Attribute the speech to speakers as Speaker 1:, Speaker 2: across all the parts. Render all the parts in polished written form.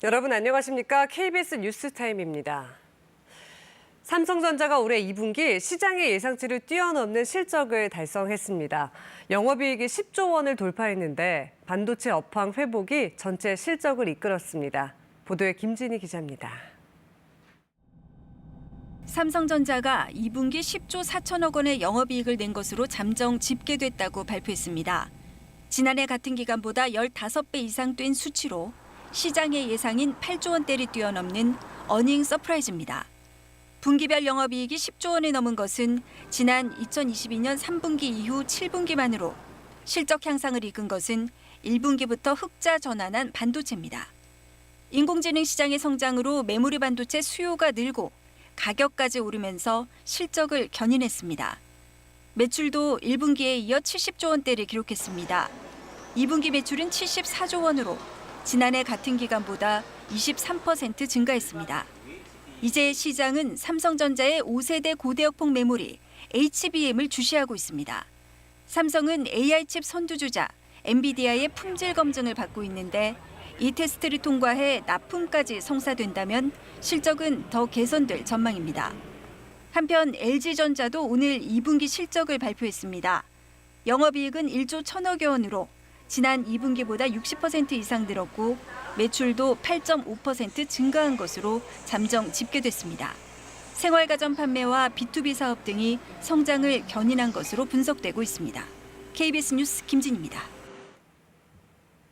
Speaker 1: 여러분 안녕하십니까? KBS 뉴스타임입니다. 삼성전자가 올해 2분기 시장의 예상치를 뛰어넘는 실적을 달성했습니다. 영업이익이 10조 원을 돌파했는데 반도체 업황 회복이 전체 실적을 이끌었습니다. 보도에 김진희 기자입니다.
Speaker 2: 삼성전자가 2분기 10조 4천억 원의 영업이익을 낸 것으로 잠정 집계됐다고 발표했습니다. 지난해 같은 기간보다 15배 이상 뛴 수치로 시장의 예상인 8조 원대를 뛰어넘는 어닝 서프라이즈입니다. 분기별 영업이익이 10조 원을 넘은 것은 지난 2022년 3분기 이후 7분기만으로 실적 향상을 이끈 것은 1분기부터 흑자 전환한 반도체입니다. 인공지능 시장의 성장으로 메모리 반도체 수요가 늘고 가격까지 오르면서 실적을 견인했습니다. 매출도 1분기에 이어 70조 원대를 기록했습니다. 2분기 매출은 74조 원으로 지난해 같은 기간보다 23% 증가했습니다. 이제 시장은 삼성전자의 5세대 고대역폭 메모리 HBM을 주시하고 있습니다. 삼성은 AI칩 선두주자 엔비디아의 품질 검증을 받고 있는데 이 테스트를 통과해 납품까지 성사된다면 실적은 더 개선될 전망입니다. 한편 LG전자도 오늘 2분기 실적을 발표했습니다. 영업이익은 1조 1천억여 원으로 지난 2분기보다 60% 이상 늘었고 매출도 8.5% 증가한 것으로 잠정 집계됐습니다. 생활가전 판매와 B2B 사업 등이 성장을 견인한 것으로 분석되고 있습니다. KBS 뉴스 김진입니다.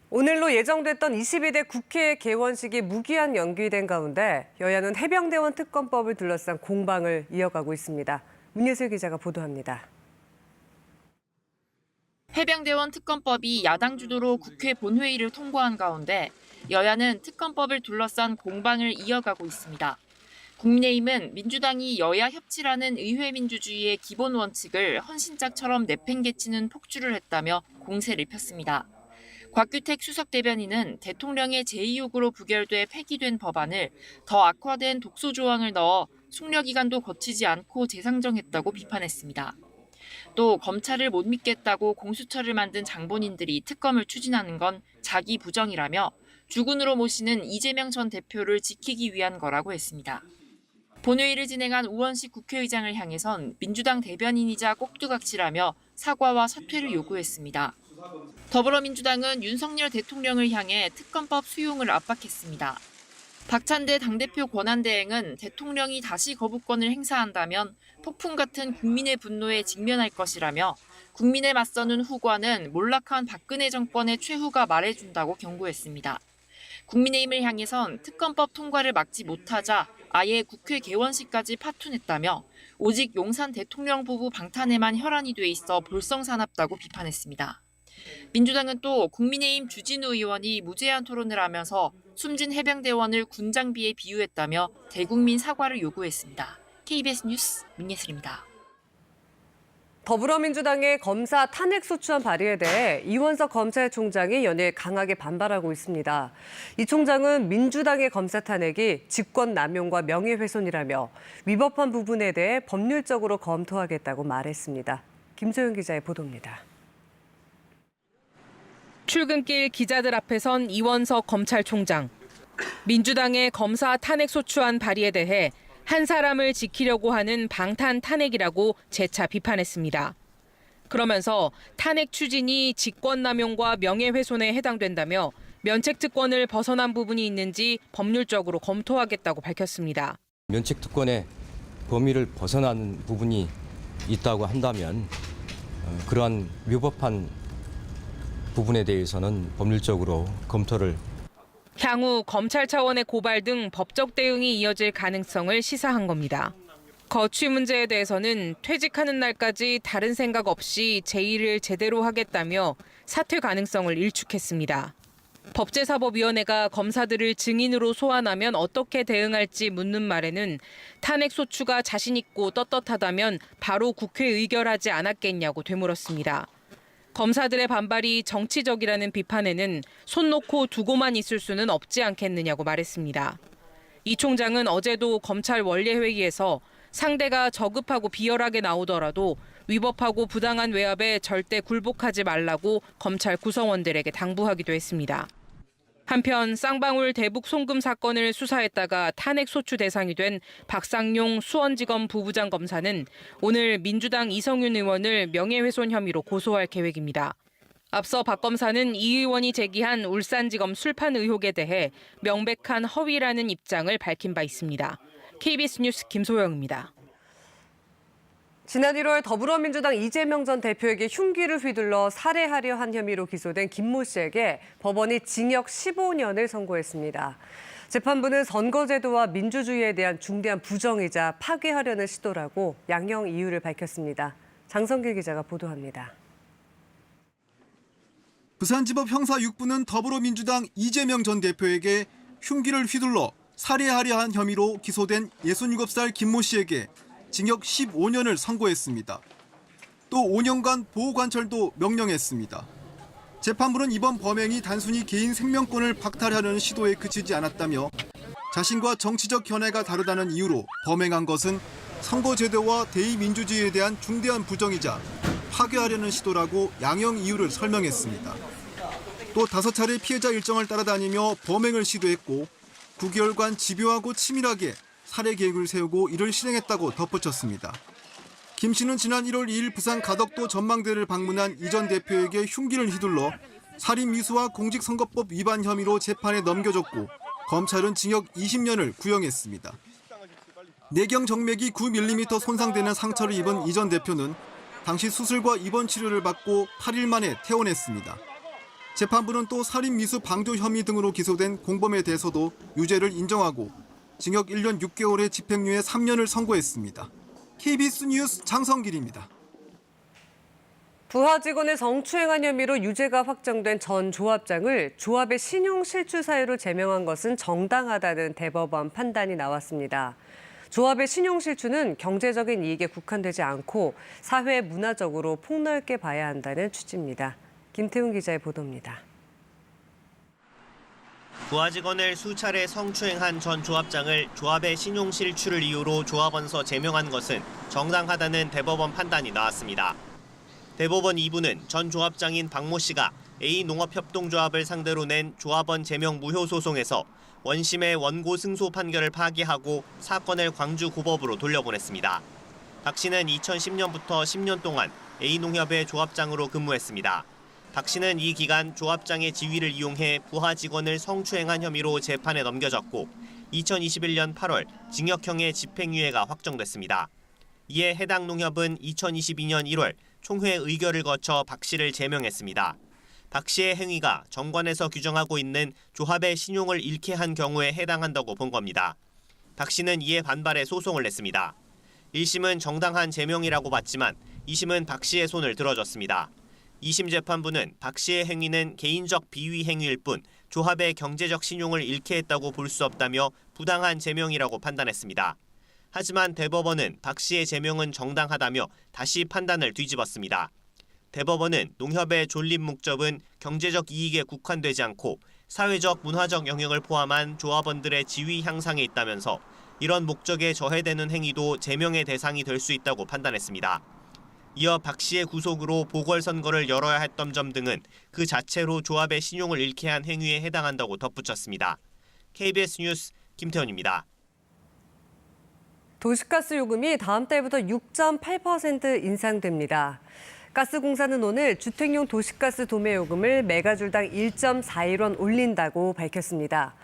Speaker 1: 오늘로 예정됐던 22대 국회 개원식이 무기한 연기된 가운데 여야는 해병대원 특검법을 둘러싼 공방을 이어가고 있습니다. 문예슬 기자가 보도합니다.
Speaker 3: 해병대원 특검법이 야당 주도로 국회 본회의를 통과한 가운데 여야는 특검법을 둘러싼 공방을 이어가고 있습니다. 국민의힘은 민주당이 여야 협치라는 의회 민주주의의 기본 원칙을 헌신짝처럼 내팽개치는 폭주를 했다며 공세를 폈습니다. 곽규택 수석 대변인은 대통령의 제2요구로 부결돼 폐기된 법안을 더 악화된 독소 조항을 넣어 숙려기간도 거치지 않고 재상정했다고 비판했습니다. 또 검찰을 못 믿겠다고 공수처를 만든 장본인들이 특검을 추진하는 건 자기 부정이라며 주군으로 모시는 이재명 전 대표를 지키기 위한 거라고 했습니다. 본회의를 진행한 우원식 국회의장을 향해선 민주당 대변인이자 꼭두각시라며 사과와 사퇴를 요구했습니다. 더불어민주당은 윤석열 대통령을 향해 특검법 수용을 압박했습니다. 박찬대 당대표 권한대행은 대통령이 다시 거부권을 행사한다면 폭풍 같은 국민의 분노에 직면할 것이라며 국민에 맞서는 후과는 몰락한 박근혜 정권의 최후가 말해준다고 경고했습니다. 국민의힘을 향해선 특검법 통과를 막지 못하자 아예 국회 개원식까지 파토냈다며 오직 용산 대통령 부부 방탄에만 혈안이 돼 있어 볼썽사납다고 비판했습니다. 민주당은 또 국민의힘 주진우 의원이 무제한 토론을 하면서 숨진 해병대원을 군장비에 비유했다며 대국민 사과를 요구했습니다. KBS 뉴스 문예슬입니다.
Speaker 1: 더불어민주당의 검사 탄핵소추안 발의에 대해 이원석 검찰총장이 연일 강하게 반발하고 있습니다. 이 총장은 민주당의 검사 탄핵이 직권남용과 명예훼손이라며 위법한 부분에 대해 법률적으로 검토하겠다고 말했습니다. 김소영 기자의 보도입니다.
Speaker 4: 출근길 기자들 앞에 선 이원석 검찰총장. 민주당의 검사 탄핵소추안 발의에 대해 한 사람을 지키려고 하는 방탄 탄핵이라고 재차 비판했습니다. 그러면서 탄핵 추진이 직권남용과 명예훼손에 해당된다며 면책특권을 벗어난 부분이 있는지 법률적으로 검토하겠다고 밝혔습니다.
Speaker 5: 면책특권의 범위를 벗어나는 부분이 있다고 한다면 그러한 위법한 부분에 대해서는 법률적으로 검토를.
Speaker 4: 향후 검찰 차원의 고발 등 법적 대응이 이어질 가능성을 시사한 겁니다. 거취 문제에 대해서는 퇴직하는 날까지 다른 생각 없이 제1을 제대로 하겠다며 사퇴 가능성을 일축했습니다. 법제사법위원회가 검사들을 증인으로 소환하면 어떻게 대응할지 묻는 말에는 탄핵소추가 자신 있고 떳떳하다면 바로 국회 의결하지 않았겠냐고 되물었습니다. 검사들의 반발이 정치적이라는 비판에는 손 놓고 두고만 있을 수는 없지 않겠느냐고 말했습니다. 이 총장은 어제도 검찰 원례회의에서 상대가 저급하고 비열하게 나오더라도 위법하고 부당한 외압에 절대 굴복하지 말라고 검찰 구성원들에게 당부하기도 했습니다. 한편 쌍방울 대북 송금 사건을 수사했다가 탄핵 소추 대상이 된 박상용 수원지검 부부장 검사는 오늘 민주당 이성윤 의원을 명예훼손 혐의로 고소할 계획입니다. 앞서 박 검사는 이 의원이 제기한 울산지검 술판 의혹에 대해 명백한 허위라는 입장을 밝힌 바 있습니다. KBS 뉴스 김소영입니다.
Speaker 1: 지난 1월 더불어민주당 이재명 전 대표에게 흉기를 휘둘러 살해하려 한 혐의로 기소된 김모 씨에게 법원이 징역 15년을 선고했습니다. 재판부는 선거제도와 민주주의에 대한 중대한 부정이자 파괴하려는 시도라고 양형 이유를 밝혔습니다. 장성길 기자가 보도합니다.
Speaker 6: 부산지법 형사 6부는 더불어민주당 이재명 전 대표에게 흉기를 휘둘러 살해하려 한 혐의로 기소된 67살 김모 씨에게 징역 15년을 선고했습니다. 또 5년간 보호관찰도 명령했습니다. 재판부는 이번 범행이 단순히 개인 생명권을 박탈하려는 시도에 그치지 않았다며 자신과 정치적 견해가 다르다는 이유로 범행한 것은 선거제도와 대의민주주의에 대한 중대한 부정이자 파괴하려는 시도라고 양형 이유를 설명했습니다. 또 5차례 피해자 일정을 따라다니며 범행을 시도했고 9개월간 집요하고 치밀하게 살해 계획을 세우고 이를 실행했다고 덧붙였습니다. 김 씨는 지난 1월 2일 부산 가덕도 전망대를 방문한 이 전 대표에게 흉기를 휘둘러 살인미수와 공직선거법 위반 혐의로 재판에 넘겨졌고 검찰은 징역 20년을 구형했습니다. 내경 정맥이 9mm 손상되는 상처를 입은 이 전 대표는 당시 수술과 입원 치료를 받고 8일 만에 퇴원했습니다. 재판부는 또 살인미수 방조 혐의 등으로 기소된 공범에 대해서도 유죄를 인정하고 징역 1년 6개월의 집행유예 3년을 선고했습니다. KBS 뉴스 장성길입니다.
Speaker 1: 부하 직원을 성추행한 혐의로 유죄가 확정된 전 조합장을 조합의 신용 실추 사유로 제명한 것은 정당하다는 대법원 판단이 나왔습니다. 조합의 신용 실추는 경제적인 이익에 국한되지 않고 사회 문화적으로 폭넓게 봐야 한다는 취지입니다. 김태훈 기자의 보도입니다.
Speaker 7: 부하 직원을 수차례 성추행한 전 조합장을 조합의 신용 실추를 이유로 조합원서 제명한 것은 정당하다는 대법원 판단이 나왔습니다. 대법원 2부는 전 조합장인 박모 씨가 A농업협동조합을 상대로 낸 조합원 제명 무효 소송에서 원심의 원고 승소 판결을 파기하고 사건을 광주고법으로 돌려보냈습니다. 박 씨는 2010년부터 10년 동안 A농협의 조합장으로 근무했습니다. 박 씨는 이 기간 조합장의 지위를 이용해 부하 직원을 성추행한 혐의로 재판에 넘겨졌고 2021년 8월 징역형의 집행유예가 확정됐습니다. 이에 해당 농협은 2022년 1월 총회 의결을 거쳐 박 씨를 제명했습니다. 박 씨의 행위가 정관에서 규정하고 있는 조합의 신용을 잃게 한 경우에 해당한다고 본 겁니다. 박 씨는 이에 반발해 소송을 냈습니다. 1심은 정당한 제명이라고 봤지만 2심은 박 씨의 손을 들어줬습니다. 2심 재판부는 박 씨의 행위는 개인적 비위 행위일 뿐 조합의 경제적 신용을 잃게 했다고 볼 수 없다며 부당한 제명이라고 판단했습니다. 하지만 대법원은 박 씨의 제명은 정당하다며 다시 판단을 뒤집었습니다. 대법원은 농협의 존립 목적은 경제적 이익에 국한되지 않고 사회적, 문화적 영역을 포함한 조합원들의 지위 향상에 있다면서 이런 목적에 저해되는 행위도 제명의 대상이 될 수 있다고 판단했습니다. 이어 박 씨의 구속으로 보궐선거를 열어야 했던 점 등은 그 자체로 조합의 신용을 잃게 한 행위에 해당한다고 덧붙였습니다. KBS 뉴스 김태훈입니다.
Speaker 1: 도시가스 요금이 다음 달부터 6.8% 인상됩니다. 가스공사는 오늘 주택용 도시가스 도매요금을 메가줄당 1.41원 올린다고 밝혔습니다.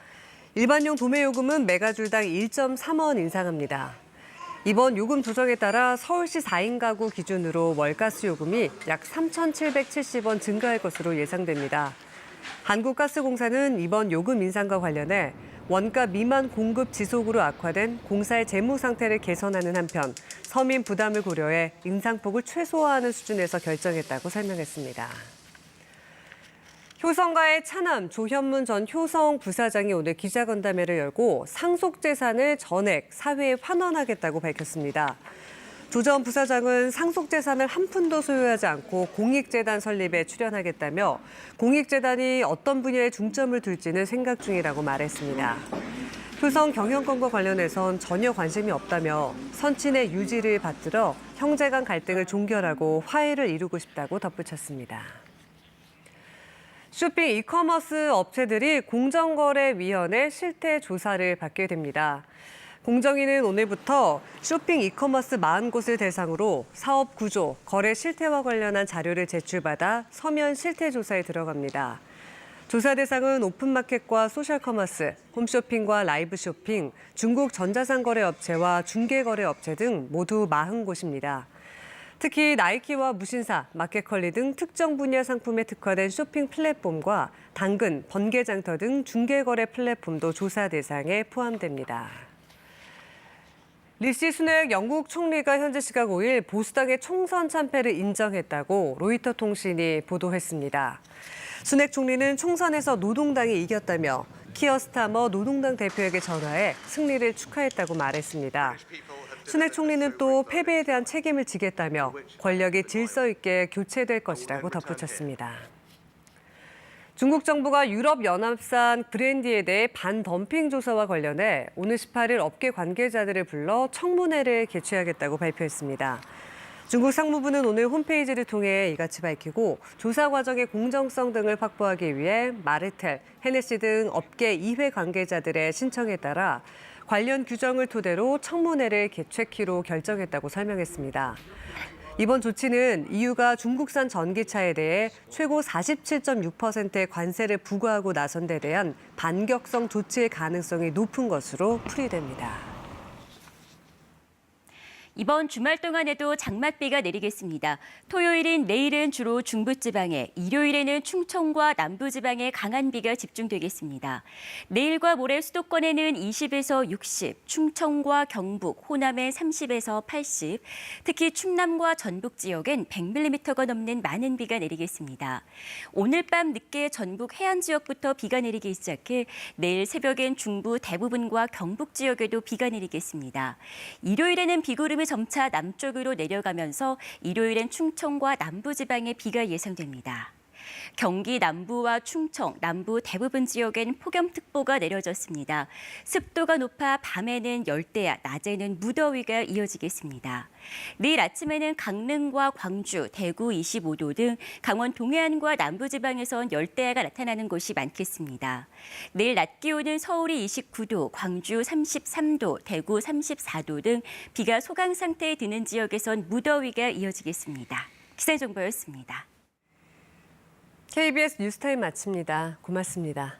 Speaker 1: 일반용 도매요금은 메가줄당 1.3원 인상합니다. 이번 요금 조정에 따라 서울시 4인 가구 기준으로 월가스 요금이 약 3,770원 증가할 것으로 예상됩니다. 한국가스공사는 이번 요금 인상과 관련해 원가 미만 공급 지속으로 악화된 공사의 재무 상태를 개선하는 한편 서민 부담을 고려해 인상폭을 최소화하는 수준에서 결정했다고 설명했습니다. 효성가의 차남 조현문 전 효성 부사장이 오늘 기자간담회를 열고 상속재산을 전액 사회에 환원하겠다고 밝혔습니다. 조 전 부사장은 상속재산을 한 푼도 소유하지 않고 공익재단 설립에 출연하겠다며 공익재단이 어떤 분야에 중점을 둘지는 생각 중이라고 말했습니다. 효성 경영권과 관련해선 전혀 관심이 없다며 선친의 유지를 받들어 형제 간 갈등을 종결하고 화해를 이루고 싶다고 덧붙였습니다. 쇼핑 이커머스 업체들이 공정거래위원회 실태 조사를 받게 됩니다. 공정위는 오늘부터 쇼핑 이커머스 40곳을 대상으로 사업 구조, 거래 실태와 관련한 자료를 제출받아 서면 실태 조사에 들어갑니다. 조사 대상은 오픈마켓과 소셜커머스, 홈쇼핑과 라이브 쇼핑, 중국 전자상거래업체와 중개거래업체 등 모두 40곳입니다. 특히 나이키와 무신사, 마켓컬리 등 특정 분야 상품에 특화된 쇼핑 플랫폼과 당근, 번개장터 등 중개거래 플랫폼도 조사 대상에 포함됩니다. 리시 수낙 영국 총리가 현지 시각 5일 보수당의 총선 참패를 인정했다고 로이터 통신이 보도했습니다. 수낙 총리는 총선에서 노동당이 이겼다며 키어 스타머 노동당 대표에게 전화해 승리를 축하했다고 말했습니다. 수낙 총리는 또 패배에 대한 책임을 지겠다며 권력이 질서 있게 교체될 것이라고 덧붙였습니다. 중국 정부가 유럽연합산 브랜디에 대해 반덤핑 조사와 관련해 오늘 18일 업계 관계자들을 불러 청문회를 개최하겠다고 발표했습니다. 중국 상무부는 오늘 홈페이지를 통해 이같이 밝히고 조사 과정의 공정성 등을 확보하기 위해 마르텔, 헤네시 등 업계 이회 관계자들의 신청에 따라 관련 규정을 토대로 청문회를 개최키로 결정했다고 설명했습니다. 이번 조치는 EU가 중국산 전기차에 대해 최고 47.6%의 관세를 부과하고 나선 데 대한 반격성 조치의 가능성이 높은 것으로 풀이됩니다.
Speaker 8: 이번 주말 동안에도 장맛비가 내리겠습니다. 토요일인 내일은 주로 중부지방에, 일요일에는 충청과 남부지방에 강한 비가 집중되겠습니다. 내일과 모레 수도권에는 20에서 60, 충청과 경북, 호남에 30에서 80, 특히 충남과 전북 지역엔 100mm가 넘는 많은 비가 내리겠습니다. 오늘 밤 늦게 전북 해안 지역부터 비가 내리기 시작해 내일 새벽엔 중부 대부분과 경북 지역에도 비가 내리겠습니다. 일요일에는 비구름이 점차 남쪽으로 내려가면서 일요일엔 충청과 남부지방에 비가 예상됩니다. 경기 남부와 충청, 남부 대부분 지역엔 폭염특보가 내려졌습니다. 습도가 높아 밤에는 열대야, 낮에는 무더위가 이어지겠습니다. 내일 아침에는 강릉과 광주, 대구 25도 등 강원 동해안과 남부지방에선 열대야가 나타나는 곳이 많겠습니다. 내일 낮 기온은 서울이 29도, 광주 33도, 대구 34도 등 비가 소강 상태에 드는 지역에선 무더위가 이어지겠습니다. 기상정보였습니다.
Speaker 1: KBS 뉴스타임 마칩니다. 고맙습니다.